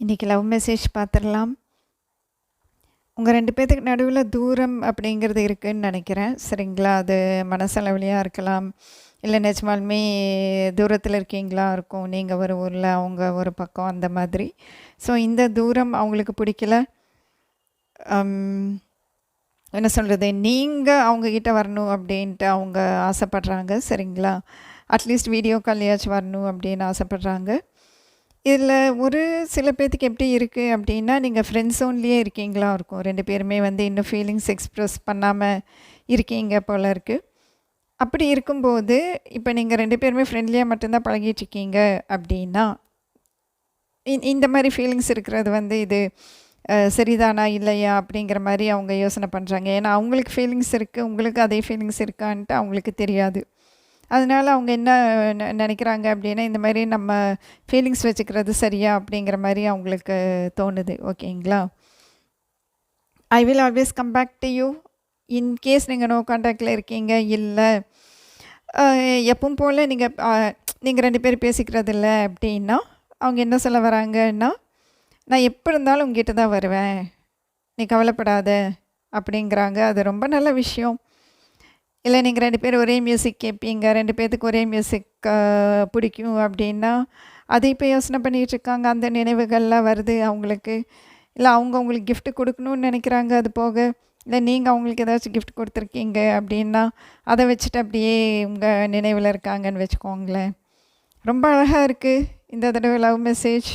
இன்றைக்கி love message பார்த்துடலாம். உங்கள் 2 பேத்துக்கு நடுவில் தூரம் அப்படிங்கிறது இருக்குதுன்னு நினைக்கிறேன். சரிங்களா? அது மனசளவுலையாக இருக்கலாம், இல்லை நிஜமாலுமே தூரத்தில் இருக்கீங்களா இருக்கும். நீங்கள் ஒரு ஊரில், அவங்க ஒரு பக்கம், அந்த மாதிரி. ஸோ இந்த தூரம் அவங்களுக்கு பிடிக்கல. என்ன சொல்கிறது, நீங்கள் அவங்கக்கிட்ட வரணும் அப்படின்ட்டு அவங்க ஆசைப்பட்றாங்க. சரிங்களா? அட்லீஸ்ட் வீடியோ கால்லையாச்சும் வரணும் அப்படின்னு ஆசைப்பட்றாங்க. இதில் ஒரு சில பேத்துக்கு எப்படி இருக்குது அப்படின்னா, நீங்கள் ஃப்ரெண்ட்ஸ் ஜோன்லேயே இருக்கீங்களா இருக்கும். 2 பேருமே இன்னும் ஃபீலிங்ஸ் எக்ஸ்ப்ரெஸ் பண்ணாமல் இருக்கீங்க போல இருக்குது. அப்படி இருக்கும்போது, இப்போ நீங்கள் 2 பேருமே ஃப்ரெண்ட்லியாக மட்டும்தான் பழகிட்டுருக்கீங்க அப்படின்னா, இந்த மாதிரி ஃபீலிங்ஸ் இருக்கிறது இது சரிதானா இல்லையா அப்படிங்கிற மாதிரி அவங்க யோசனை பண்ணுறாங்க. ஏன்னா அவங்களுக்கு ஃபீலிங்ஸ் இருக்குது, உங்களுக்கு அதே ஃபீலிங்ஸ் இருக்கான்ட்டு அவங்களுக்கு தெரியாது. அதனால அவங்க என்ன நினைக்கிறாங்க அப்படின்னா, இந்த மாதிரி நம்ம ஃபீலிங்ஸ் வச்சுக்கிறது சரியா அப்படிங்கிற மாதிரி அவங்களுக்கு தோணுது. ஓகேங்களா? I will always come back to you. In case நீங்கள் நோ கான்டாக்டில் இருக்கீங்க, இல்லை எப்பவும் போல் நீங்கள் 2 பேரும் பேசிக்கிறது இல்லை அப்படின்னா, அவங்க என்ன சொல்ல வராங்கன்னா, நான் எப்போ இருந்தாலும் உங்ககிட்ட தான் வருவேன், நீ கவலைப்படாத அப்படிங்கிறாங்க. அது ரொம்ப நல்ல விஷயம். இல்லை நீங்கள் 2 பேரும் ஒரே மியூசிக் கேட்பீங்க, 2 பேர்த்துக்கு ஒரே மியூசிக் பிடிக்கும் அப்படின்னா, அதை இப்போ யோசனை பண்ணிகிட்ருக்காங்க. அந்த நினைவுகள்லாம் வருது அவங்களுக்கு. இல்லை அவங்க உங்களுக்கு கிஃப்ட் கொடுக்கணும்னு நினைக்கிறாங்க. அது போக இல்லை நீங்கள் அவங்களுக்கு ஏதாச்சும் கிஃப்ட் கொடுத்துருக்கீங்க அப்படின்னா, அதை வச்சுட்டு அப்படியே உங்கள் நினைவில் இருக்காங்கன்னு வச்சுக்கோங்களேன். ரொம்ப அழகாக இருக்குது இந்த தடவை லவ் மெசேஜ்.